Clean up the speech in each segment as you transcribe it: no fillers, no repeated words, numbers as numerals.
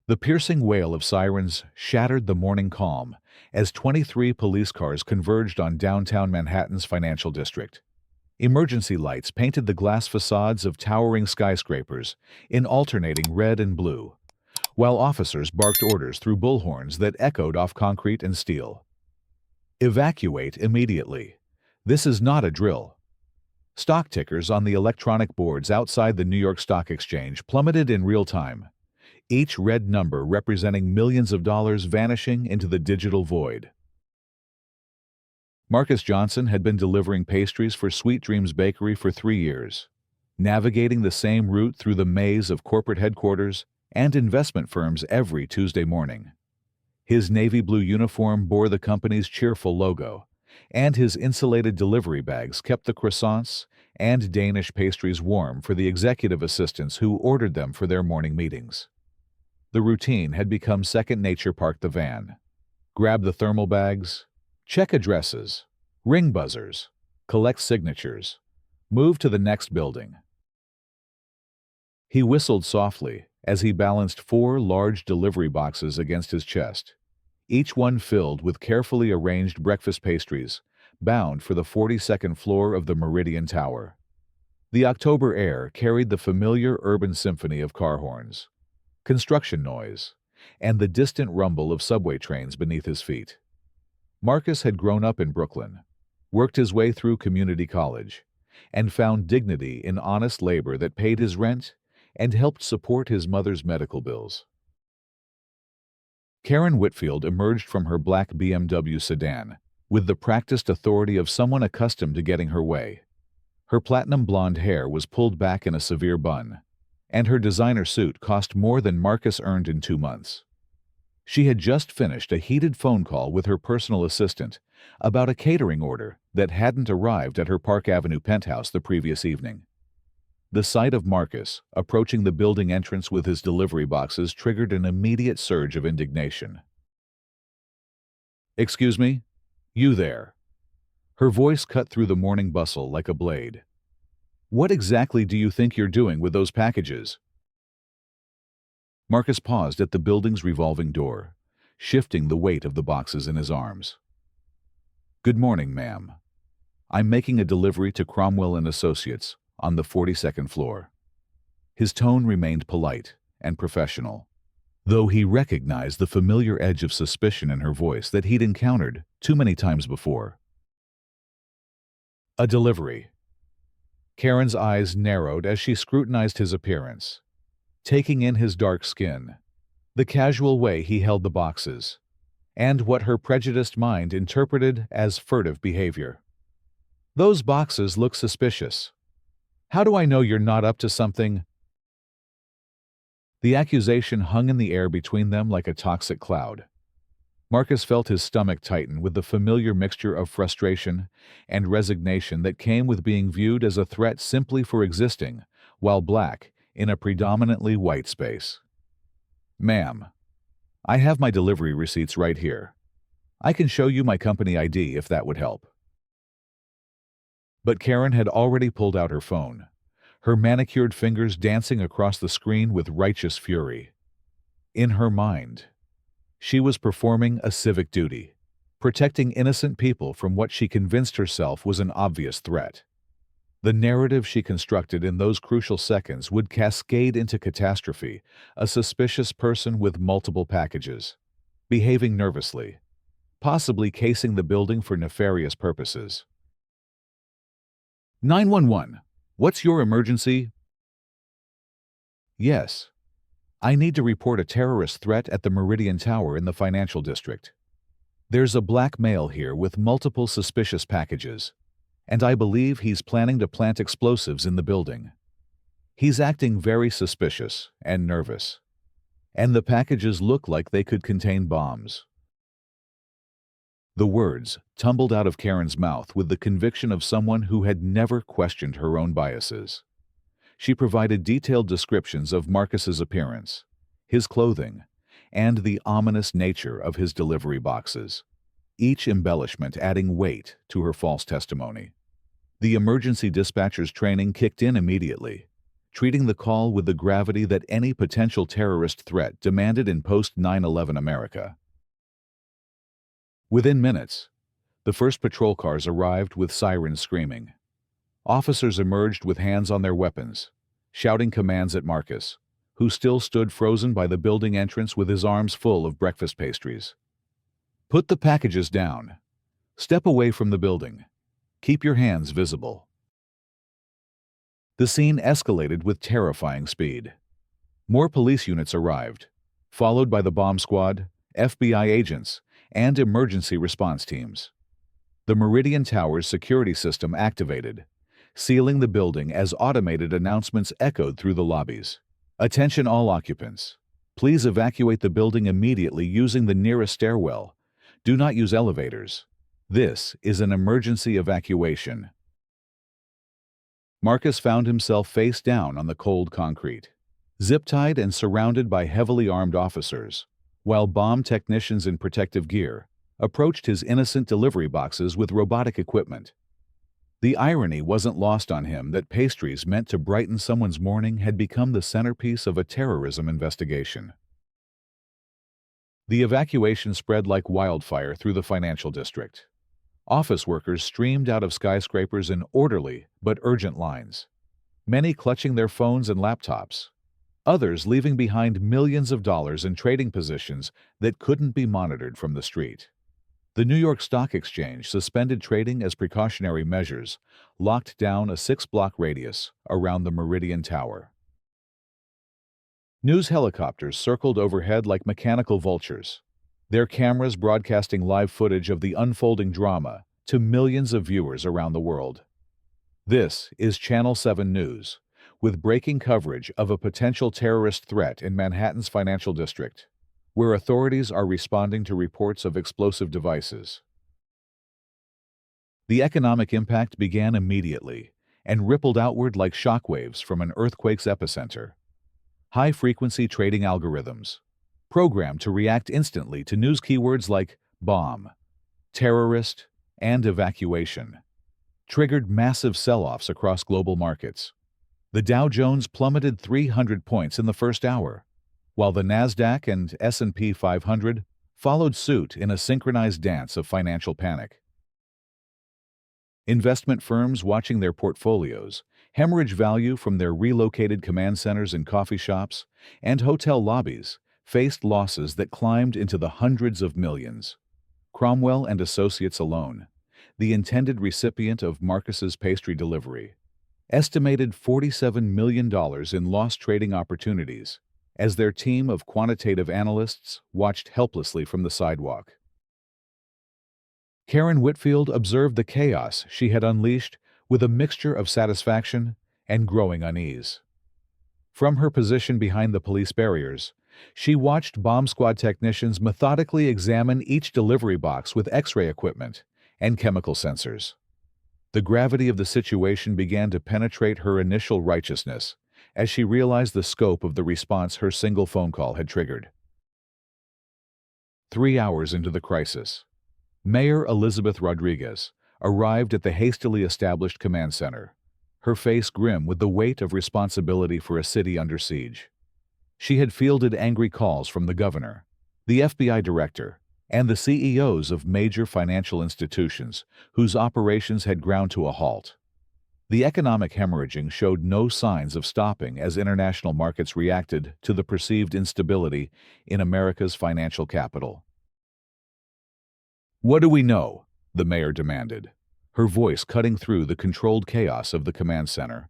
The piercing wail of sirens shattered the morning calm as 23 police cars converged on downtown Manhattan's financial district. Emergency lights painted the glass facades of towering skyscrapers in alternating red and blue, while officers barked orders through bullhorns that echoed off concrete and steel. Evacuate immediately. This is not a drill. Stock tickers on the electronic boards outside the New York Stock Exchange plummeted in real time, each red number representing millions of dollars vanishing into the digital void. Marcus Johnson had been delivering pastries for Sweet Dreams Bakery for 3 years, navigating the same route through the maze of corporate headquarters and investment firms every Tuesday morning. His navy blue uniform bore the company's cheerful logo, and his insulated delivery bags kept the croissants and Danish pastries warm for the executive assistants who ordered them for their morning meetings. The routine had become second nature. Park the van, grab the thermal bags, check addresses, ring buzzers, collect signatures, move to the next building. He whistled softly as he balanced 4 large delivery boxes against his chest, each one filled with carefully arranged breakfast pastries, bound for the 42nd floor of the Meridian Tower. The October air carried the familiar urban symphony of car horns, construction noise, and the distant rumble of subway trains beneath his feet. Marcus had grown up in Brooklyn, worked his way through community college, and found dignity in honest labor that paid his rent and helped support his mother's medical bills. Karen Whitfield emerged from her black BMW sedan with the practiced authority of someone accustomed to getting her way. Her platinum blonde hair was pulled back in a severe bun, and her designer suit cost more than Marcus earned in 2 months. She had just finished a heated phone call with her personal assistant about a catering order that hadn't arrived at her Park Avenue penthouse the previous evening. The sight of Marcus approaching the building entrance with his delivery boxes triggered an immediate surge of indignation. "Excuse me? You there?" Her voice cut through the morning bustle like a blade. "What exactly do you think you're doing with those packages?" Marcus paused at the building's revolving door, shifting the weight of the boxes in his arms. "Good morning, ma'am. I'm making a delivery to Cromwell and Associates on the 42nd floor." His tone remained polite and professional, though he recognized the familiar edge of suspicion in her voice that he'd encountered too many times before. "A delivery." Karen's eyes narrowed as she scrutinized his appearance, taking in his dark skin, the casual way he held the boxes, and what her prejudiced mind interpreted as furtive behavior. "Those boxes look suspicious. How do I know you're not up to something?" The accusation hung in the air between them like a toxic cloud. Marcus felt his stomach tighten with the familiar mixture of frustration and resignation that came with being viewed as a threat simply for existing while black in a predominantly white space. "Ma'am, I have my delivery receipts right here. I can show you my company ID if that would help." But Karen had already pulled out her phone, her manicured fingers dancing across the screen with righteous fury. In her mind, she was performing a civic duty, protecting innocent people from what she convinced herself was an obvious threat. The narrative she constructed in those crucial seconds would cascade into catastrophe: a suspicious person with multiple packages, behaving nervously, possibly casing the building for nefarious purposes. 911, what's your emergency? Yes. I need to report a terrorist threat at the Meridian Tower in the financial district. There's a black male here with multiple suspicious packages, and I believe he's planning to plant explosives in the building. He's acting very suspicious and nervous, and the packages look like they could contain bombs. The words tumbled out of Karen's mouth with the conviction of someone who had never questioned her own biases. She provided detailed descriptions of Marcus's appearance, his clothing, and the ominous nature of his delivery boxes, each embellishment adding weight to her false testimony. The emergency dispatcher's training kicked in immediately, treating the call with the gravity that any potential terrorist threat demanded in post-9/11 America. Within minutes, the first patrol cars arrived with sirens screaming. Officers emerged with hands on their weapons, shouting commands at Marcus, who still stood frozen by the building entrance with his arms full of breakfast pastries. "Put the packages down. Step away from the building. Keep your hands visible." The scene escalated with terrifying speed. More police units arrived, followed by the bomb squad, FBI agents, and emergency response teams. The Meridian Tower's security system activated, sealing the building as automated announcements echoed through the lobbies. "Attention all occupants. Please evacuate the building immediately using the nearest stairwell. Do not use elevators. This is an emergency evacuation." Marcus found himself face down on the cold concrete, zip-tied and surrounded by heavily armed officers, while bomb technicians in protective gear approached his innocent delivery boxes with robotic equipment. The irony wasn't lost on him that pastries meant to brighten someone's morning had become the centerpiece of a terrorism investigation. The evacuation spread like wildfire through the financial district. Office workers streamed out of skyscrapers in orderly but urgent lines, many clutching their phones and laptops, others leaving behind millions of dollars in trading positions that couldn't be monitored from the street. The New York Stock Exchange suspended trading as precautionary measures, locked down a 6-block radius around the Meridian Tower. News helicopters circled overhead like mechanical vultures, their cameras broadcasting live footage of the unfolding drama to millions of viewers around the world. This is Channel 7 News, with breaking coverage of a potential terrorist threat in Manhattan's financial district, where authorities are responding to reports of explosive devices. The economic impact began immediately and rippled outward like shockwaves from an earthquake's epicenter. High-frequency trading algorithms, programmed to react instantly to news keywords like bomb, terrorist, and evacuation, triggered massive sell-offs across global markets. The Dow Jones plummeted 300 points in the first hour, while the Nasdaq and S&P 500 followed suit in a synchronized dance of financial panic. Investment firms watching their portfolios hemorrhage value from their relocated command centers and coffee shops and hotel lobbies faced losses that climbed into the hundreds of millions. Cromwell and Associates alone, the intended recipient of Marcus's pastry delivery, estimated $47 million in lost trading opportunities as their team of quantitative analysts watched helplessly from the sidewalk. Karen Whitfield observed the chaos she had unleashed with a mixture of satisfaction and growing unease. From her position behind the police barriers, she watched bomb squad technicians methodically examine each delivery box with X-ray equipment and chemical sensors. The gravity of the situation began to penetrate her initial righteousness as she realized the scope of the response her single phone call had triggered. 3 hours into the crisis, Mayor Elizabeth Rodriguez arrived at the hastily established command center, her face grim with the weight of responsibility for a city under siege. She had fielded angry calls from the governor, the FBI director, and the CEOs of major financial institutions whose operations had ground to a halt. The economic hemorrhaging showed no signs of stopping as international markets reacted to the perceived instability in America's financial capital. "What do we know?" the mayor demanded, her voice cutting through the controlled chaos of the command center.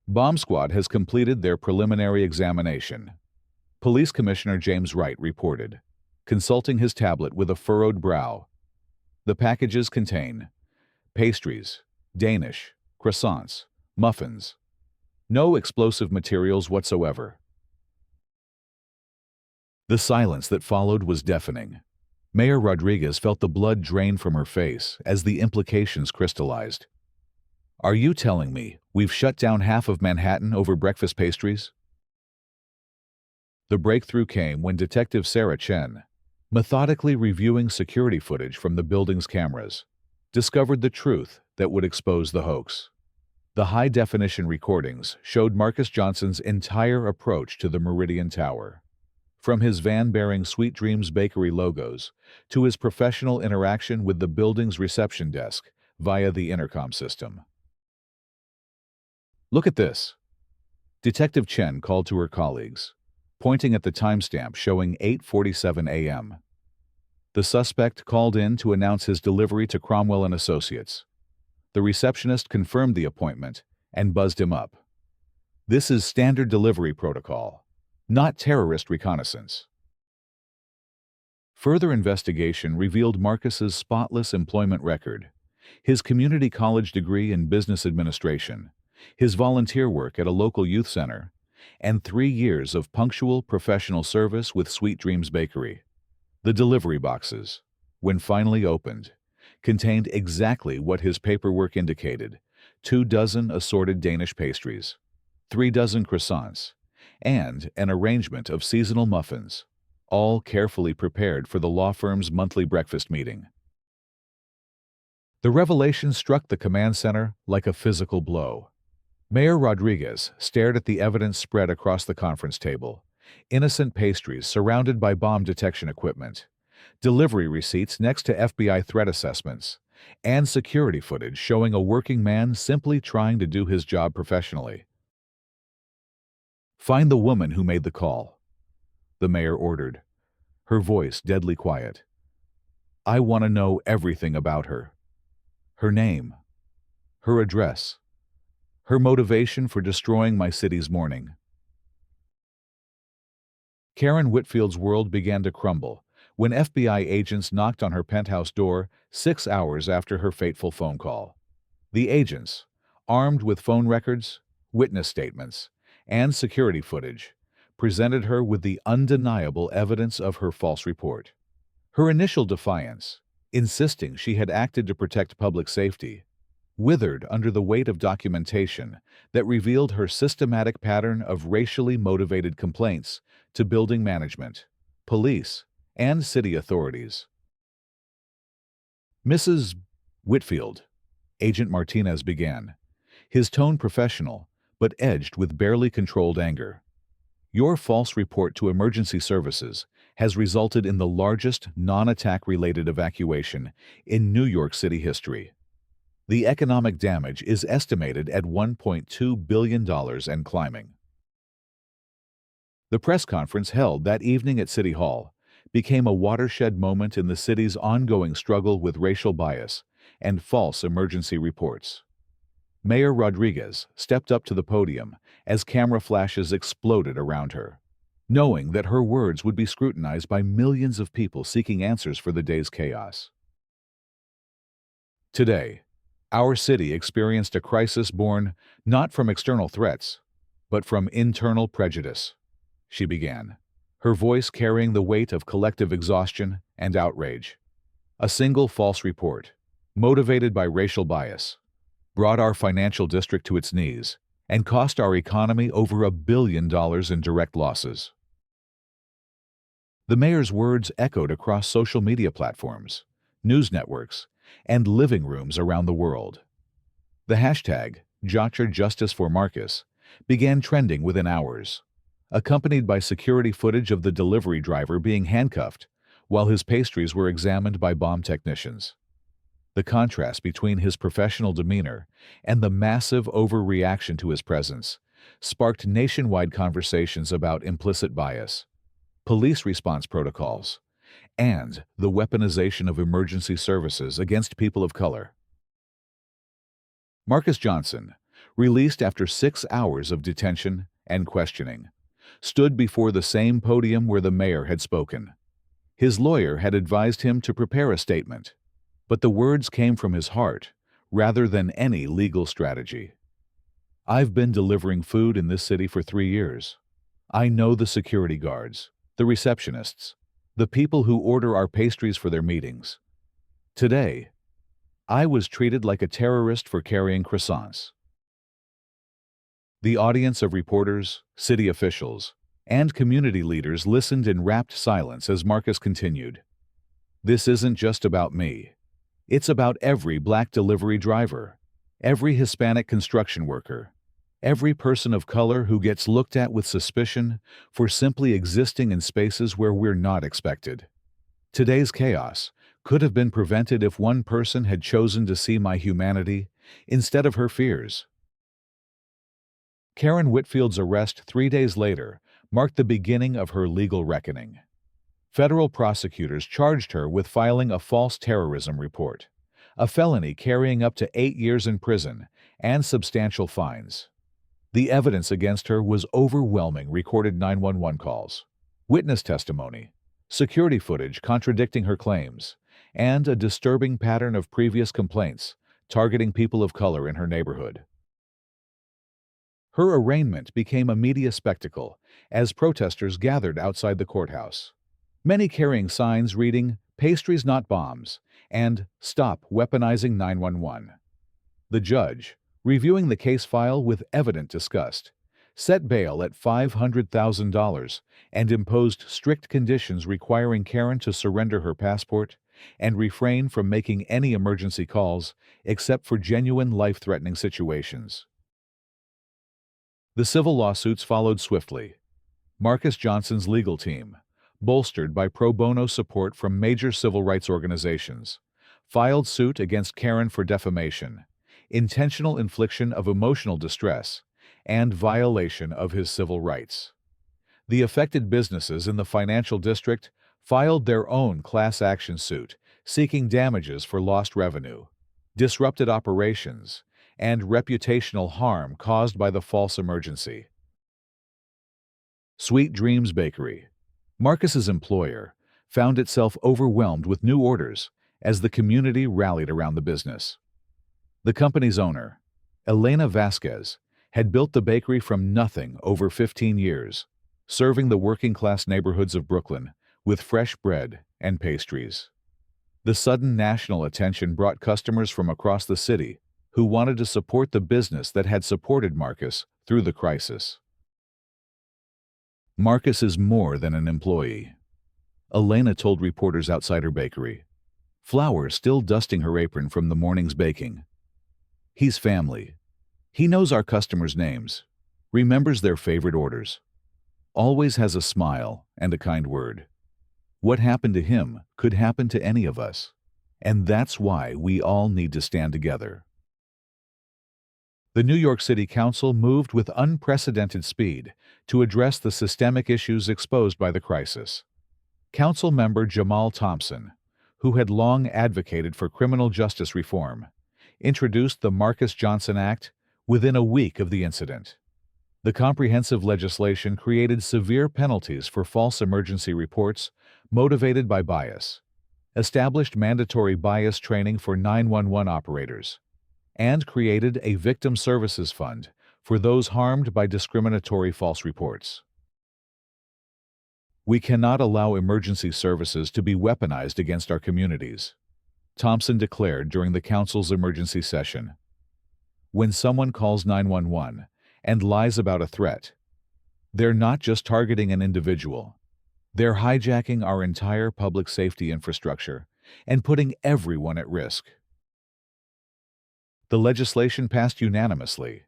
Bomb Squad has completed their preliminary examination, Police Commissioner James Wright reported, consulting his tablet with a furrowed brow. The packages contain pastries, Danish, croissants, muffins. No explosive materials whatsoever. The silence that followed was deafening. Mayor Rodriguez felt the blood drain from her face as the implications crystallized. "Are you telling me we've shut down half of Manhattan over breakfast pastries?" The breakthrough came when Detective Sarah Chen, methodically reviewing security footage from the building's cameras, discovered the truth that would expose the hoax. The high-definition recordings showed Marcus Johnson's entire approach to the Meridian Tower. From his van bearing Sweet Dreams Bakery logos to his professional interaction with the building's reception desk via the intercom system. "Look at this," Detective Chen called to her colleagues, pointing at the timestamp showing 8:47 a.m. The suspect called in to announce his delivery to Cromwell and Associates. The receptionist confirmed the appointment and buzzed him up. "This is standard delivery protocol, not terrorist reconnaissance." Further investigation revealed Marcus's spotless employment record, his community college degree in business administration, his volunteer work at a local youth center, and 3 years of punctual professional service with Sweet Dreams Bakery. The delivery boxes, when finally opened, contained exactly what his paperwork indicated: 24 assorted Danish pastries, 3 dozen croissants, and an arrangement of seasonal muffins, all carefully prepared for the law firm's monthly breakfast meeting. The revelation struck the command center like a physical blow. Mayor Rodriguez stared at the evidence spread across the conference table: innocent pastries surrounded by bomb detection equipment, delivery receipts next to FBI threat assessments, and security footage showing a working man simply trying to do his job professionally. "Find the woman who made the call," the mayor ordered, her voice deadly quiet. "I want to know everything about her. Her name, her address, her motivation for destroying my city's morning." Karen Whitfield's world began to crumble when FBI agents knocked on her penthouse door 6 hours after her fateful phone call. The agents, armed with phone records, witness statements, and security footage, presented her with the undeniable evidence of her false report. Her initial defiance, insisting she had acted to protect public safety, withered under the weight of documentation that revealed her systematic pattern of racially motivated complaints to building management, police, and city authorities. "Mrs. Whitfield," Agent Martinez began, his tone professional but edged with barely controlled anger. "Your false report to emergency services has resulted in the largest non-attack-related evacuation in New York City history. The economic damage is estimated at $1.2 billion and climbing." The press conference held that evening at City Hall became a watershed moment in the city's ongoing struggle with racial bias and false emergency reports. Mayor Rodriguez stepped up to the podium as camera flashes exploded around her, knowing that her words would be scrutinized by millions of people seeking answers for the day's chaos. "Today, our city experienced a crisis born not from external threats, but from internal prejudice," she began, her voice carrying the weight of collective exhaustion and outrage. "A single false report, motivated by racial bias, brought our financial district to its knees and cost our economy over $1 billion in direct losses." The mayor's words echoed across social media platforms, news networks, and living rooms around the world. The hashtag #JusticeForMarcus began trending within hours, accompanied by security footage of the delivery driver being handcuffed while his pastries were examined by bomb technicians. The contrast between his professional demeanor and the massive overreaction to his presence sparked nationwide conversations about implicit bias, police response protocols, and the weaponization of emergency services against people of color. Marcus Johnson, released after 6 hours of detention and questioning, stood before the same podium where the mayor had spoken. His lawyer had advised him to prepare a statement, but the words came from his heart rather than any legal strategy. "I've been delivering food in this city for 3 years. I know the security guards, the receptionists, the people who order our pastries for their meetings. Today, I was treated like a terrorist for carrying croissants." The audience of reporters, city officials, and community leaders listened in rapt silence as Marcus continued. "This isn't just about me. It's about every black delivery driver, Every Hispanic construction worker, every person of color who gets looked at with suspicion for simply existing in spaces where we're not expected. Today's chaos could have been prevented if one person had chosen to see my humanity instead of her fears. Karen Whitfield's arrest 3 days later marked the beginning of her legal reckoning. Federal prosecutors charged her with filing a false terrorism report, a felony carrying up to 8 years in prison and substantial fines. The evidence against her was overwhelming: recorded 911 calls, witness testimony, security footage contradicting her claims, and a disturbing pattern of previous complaints targeting people of color in her neighborhood. Her arraignment became a media spectacle as protesters gathered outside the courthouse, many carrying signs reading "Pastries, not bombs" and "Stop weaponizing 911." The judge, reviewing the case file with evident disgust, set bail at $500,000 and imposed strict conditions requiring Karen to surrender her passport and refrain from making any emergency calls except for genuine life-threatening situations. The civil lawsuits followed swiftly. Marcus Johnson's legal team, bolstered by pro bono support from major civil rights organizations, filed suit against Karen for defamation, intentional infliction of emotional distress, and violation of his civil rights. The affected businesses in the financial district filed their own class action suit seeking damages for lost revenue, disrupted operations, and reputational harm caused by the false emergency. Sweet Dreams Bakery, Marcus's employer, found itself overwhelmed with new orders as the community rallied around the business. The company's owner, Elena Vasquez, had built the bakery from nothing over 15 years, serving the working-class neighborhoods of Brooklyn with fresh bread and pastries. The sudden national attention brought customers from across the city who wanted to support the business that had supported Marcus through the crisis. Marcus is more than an employee, Elena told reporters outside her bakery, flour still dusting her apron from the morning's baking. He's family. He knows our customers' names, remembers their favorite orders, always has a smile and a kind word. What happened to him could happen to any of us, and that's why we all need to stand together. The New York City Council moved with unprecedented speed to address the systemic issues exposed by the crisis. Council member Jamal Thompson, who had long advocated for criminal justice reform, introduced the Marcus Johnson Act within a week of the incident. The comprehensive legislation created severe penalties for false emergency reports motivated by bias, established mandatory bias training for 911 operators, and created a victim services fund for those harmed by discriminatory false reports. We cannot allow emergency services to be weaponized against our communities, Thompson declared during the council's emergency session. When someone calls 911 and lies about a threat, they're not just targeting an individual. They're hijacking our entire public safety infrastructure and putting everyone at risk. The legislation passed unanimously,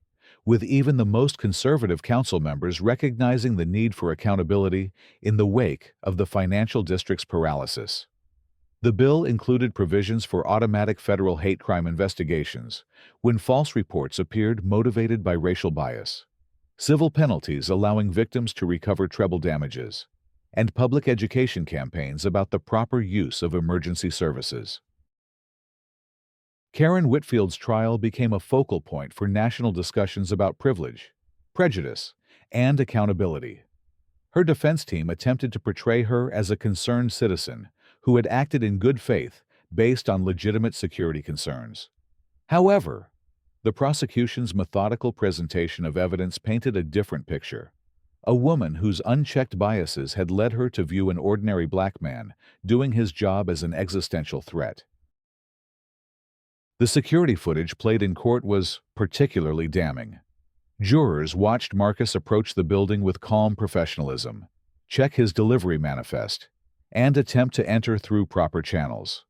with even the most conservative council members recognizing the need for accountability in the wake of the financial district's paralysis. The bill included provisions for automatic federal hate crime investigations when false reports appeared motivated by racial bias, civil penalties allowing victims to recover treble damages, and public education campaigns about the proper use of emergency services. Karen Whitfield's trial became a focal point for national discussions about privilege, prejudice, and accountability. Her defense team attempted to portray her as a concerned citizen who had acted in good faith based on legitimate security concerns. However, the prosecution's methodical presentation of evidence painted a different picture. A woman whose unchecked biases had led her to view an ordinary black man doing his job as an existential threat. The security footage played in court was particularly damning. Jurors watched Marcus approach the building with calm professionalism, check his delivery manifest, and attempt to enter through proper channels.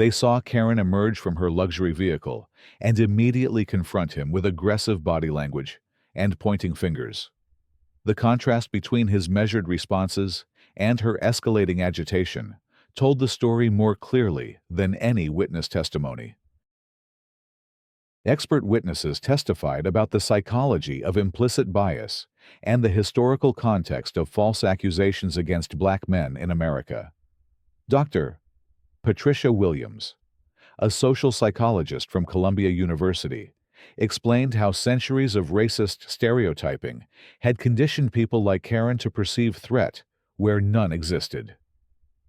They saw Karen emerge from her luxury vehicle and immediately confront him with aggressive body language and pointing fingers. The contrast between his measured responses and her escalating agitation told the story more clearly than any witness testimony. Expert witnesses testified about the psychology of implicit bias and the historical context of false accusations against black men in America. Dr. Patricia Williams, a social psychologist from Columbia University, explained how centuries of racist stereotyping had conditioned people like Karen to perceive threat where none existed,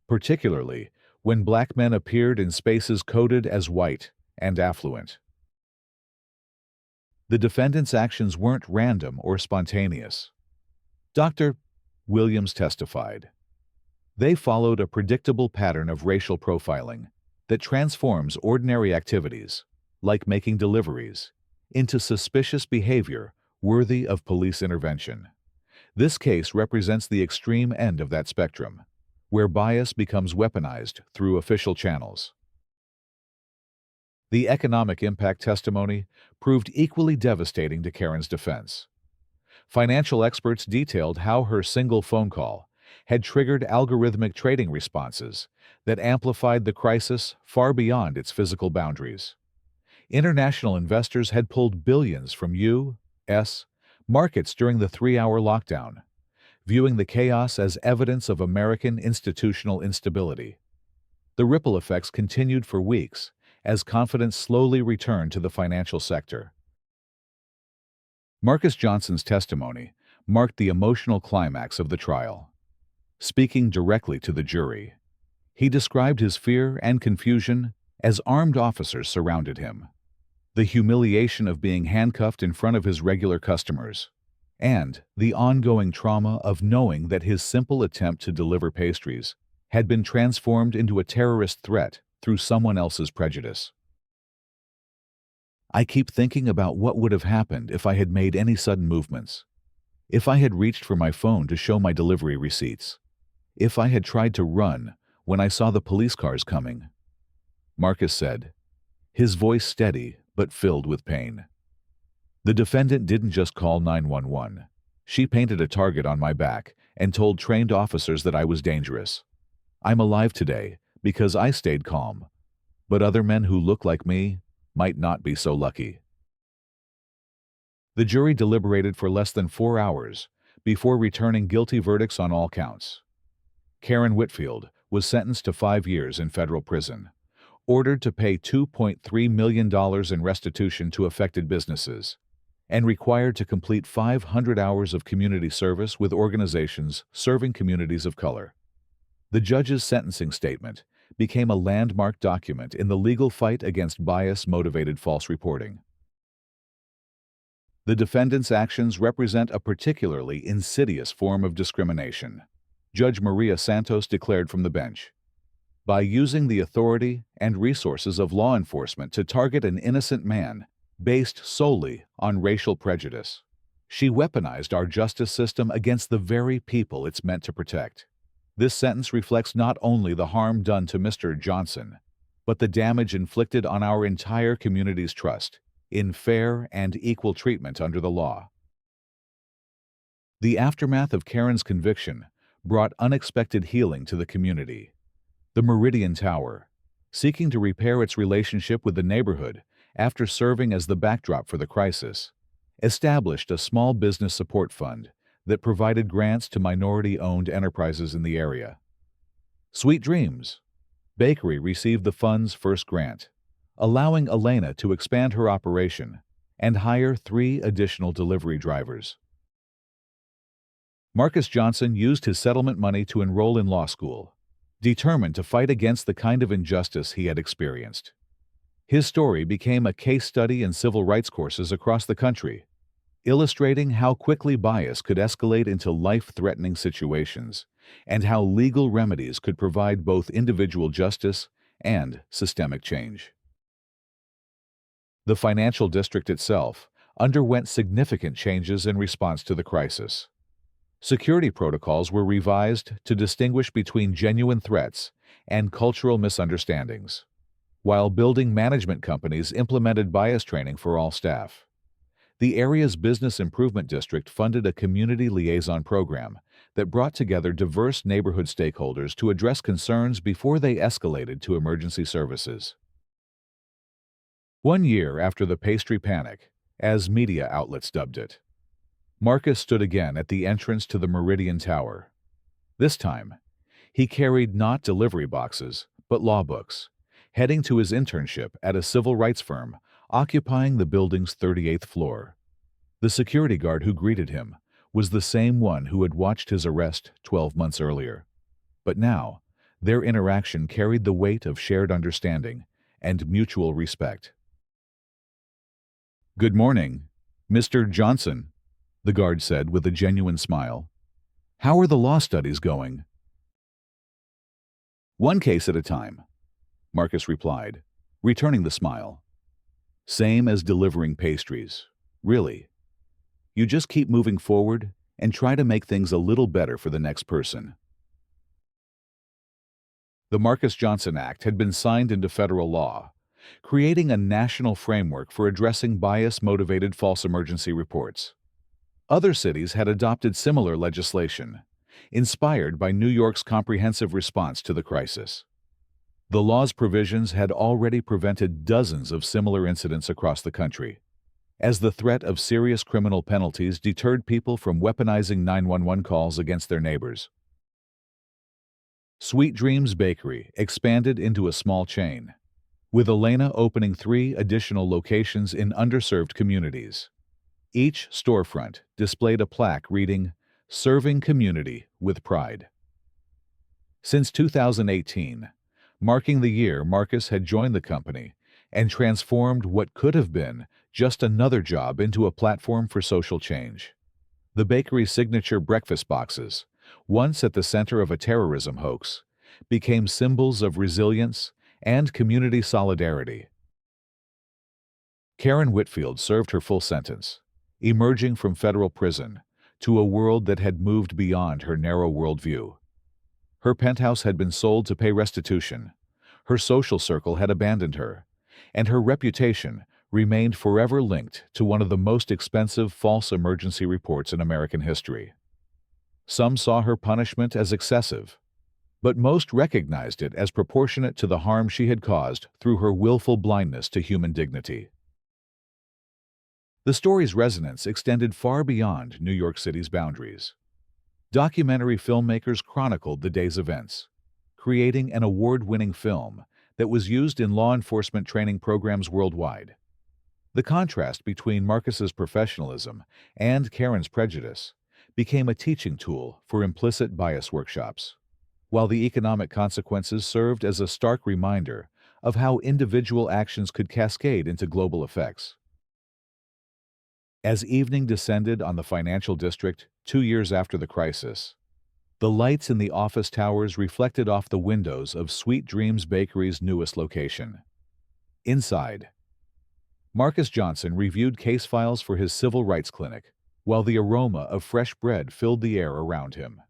particularly when black men appeared in spaces coded as white and affluent. The defendant's actions weren't random or spontaneous. Dr. Williams testified. They followed a predictable pattern of racial profiling that transforms ordinary activities, like making deliveries, into suspicious behavior worthy of police intervention. This case represents the extreme end of that spectrum, where bias becomes weaponized through official channels. The economic impact testimony proved equally devastating to Karen's defense. Financial experts detailed how her single phone call had triggered algorithmic trading responses that amplified the crisis far beyond its physical boundaries. International investors had pulled billions from U.S. markets during the 3-hour lockdown, viewing the chaos as evidence of American institutional instability. The ripple effects continued for weeks as confidence slowly returned to the financial sector. Marcus Johnson's testimony marked the emotional climax of the trial. Speaking directly to the jury, he described his fear and confusion as armed officers surrounded him, the humiliation of being handcuffed in front of his regular customers, and the ongoing trauma of knowing that his simple attempt to deliver pastries had been transformed into a terrorist threat through someone else's prejudice. I keep thinking about what would have happened if I had made any sudden movements, if I had reached for my phone to show my delivery receipts, if I had tried to run when I saw the police cars coming, Marcus said, his voice steady but filled with pain. The defendant didn't just call 911. She painted a target on my back and told trained officers that I was dangerous. I'm alive today because I stayed calm, but other men who look like me might not be so lucky. The jury deliberated for less than 4 hours before returning guilty verdicts on all counts. Karen Whitfield was sentenced to 5 years in federal prison, ordered to pay $2.3 million in restitution to affected businesses, and required to complete 500 hours of community service with organizations serving communities of color. The judge's sentencing statement became a landmark document in the legal fight against bias-motivated false reporting. The defendant's actions represent a particularly insidious form of discrimination, Judge Maria Santos declared from the bench. By using the authority and resources of law enforcement to target an innocent man based solely on racial prejudice, she weaponized our justice system against the very people it's meant to protect. This sentence reflects not only the harm done to Mr. Johnson, but the damage inflicted on our entire community's trust in fair and equal treatment under the law. The aftermath of Karen's conviction brought unexpected healing to the community. The Meridian Tower, seeking to repair its relationship with the neighborhood after serving as the backdrop for the crisis, established a small business support fund that provided grants to minority-owned enterprises in the area. Sweet Dreams Bakery received the fund's first grant, allowing Elena to expand her operation and hire 3 additional delivery drivers. Marcus Johnson used his settlement money to enroll in law school, determined to fight against the kind of injustice he had experienced. His story became a case study in civil rights courses across the country, illustrating how quickly bias could escalate into life-threatening situations and how legal remedies could provide both individual justice and systemic change. The financial district itself underwent significant changes in response to the crisis. Security protocols were revised to distinguish between genuine threats and cultural misunderstandings. while building management companies implemented bias training for all staff. The area's business improvement district funded a community liaison program that brought together diverse neighborhood stakeholders to address concerns before they escalated to emergency services. 1 year after the pastry panic, as media outlets dubbed it, Marcus stood again at the entrance to the Meridian Tower. This time, he carried not delivery boxes, but law books, heading to his internship at a civil rights firm occupying the building's 38th floor. The security guard who greeted him was the same one who had watched his arrest 12 months earlier. But now, their interaction carried the weight of shared understanding and mutual respect. "Good morning, Mr. Johnson," the guard said with a genuine smile. "How are the law studies going?" "One case at a time," Marcus replied, returning the smile. "Same as delivering pastries, really. You just keep moving forward and try to make things a little better for the next person." The Marcus Johnson Act had been signed into federal law, creating a national framework for addressing bias-motivated false emergency reports. Other cities had adopted similar legislation, inspired by New York's comprehensive response to the crisis. The law's provisions had already prevented dozens of similar incidents across the country, as the threat of serious criminal penalties deterred people from weaponizing 911 calls against their neighbors. Sweet Dreams Bakery expanded into a small chain, with Elena opening 3 additional locations in underserved communities. Each storefront displayed a plaque reading, "Serving Community with Pride." Since 2018, marking the year Marcus had joined the company and transformed what could have been just another job into a platform for social change. The bakery's signature breakfast boxes, once at the center of a terrorism hoax, became symbols of resilience and community solidarity. Karen Whitfield served her full sentence, emerging from federal prison to a world that had moved beyond her narrow worldview. Her penthouse had been sold to pay restitution, her social circle had abandoned her, and her reputation remained forever linked to one of the most expensive false emergency reports in American history. Some saw her punishment as excessive, but most recognized it as proportionate to the harm she had caused through her willful blindness to human dignity. The story's resonance extended far beyond New York City's boundaries. Documentary filmmakers chronicled the day's events, creating an award-winning film that was used in law enforcement training programs worldwide. The contrast between Marcus's professionalism and Karen's prejudice became a teaching tool for implicit bias workshops, while the economic consequences served as a stark reminder of how individual actions could cascade into global effects. As evening descended on the financial district 2 years after the crisis, the lights in the office towers reflected off the windows of Sweet Dreams Bakery's newest location. Inside, Marcus Johnson reviewed case files for his civil rights clinic, while the aroma of fresh bread filled the air around him.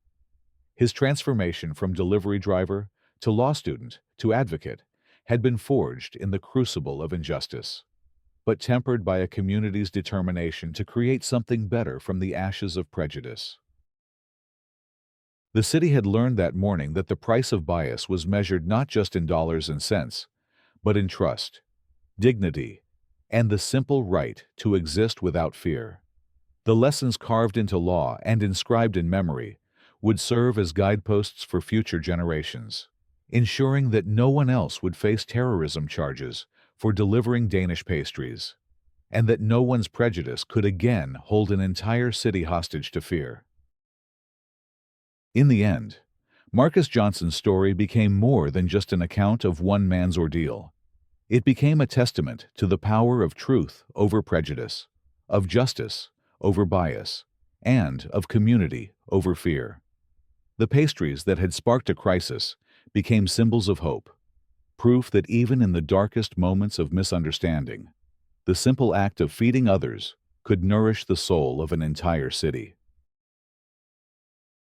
His transformation from delivery driver to law student to advocate had been forged in the crucible of injustice, but tempered by a community's determination to create something better from the ashes of prejudice. The city had learned that morning that the price of bias was measured not just in dollars and cents, but in trust, dignity, and the simple right to exist without fear. The lessons carved into law and inscribed in memory would serve as guideposts for future generations, ensuring that no one else would face terrorism charges for delivering Danish pastries, and that no one's prejudice could again hold an entire city hostage to fear. In the end, Marcus Johnson's story became more than just an account of one man's ordeal. It became a testament to the power of truth over prejudice, of justice over bias, and of community over fear. The pastries that had sparked a crisis became symbols of hope, proof that even in the darkest moments of misunderstanding, the simple act of feeding others could nourish the soul of an entire city.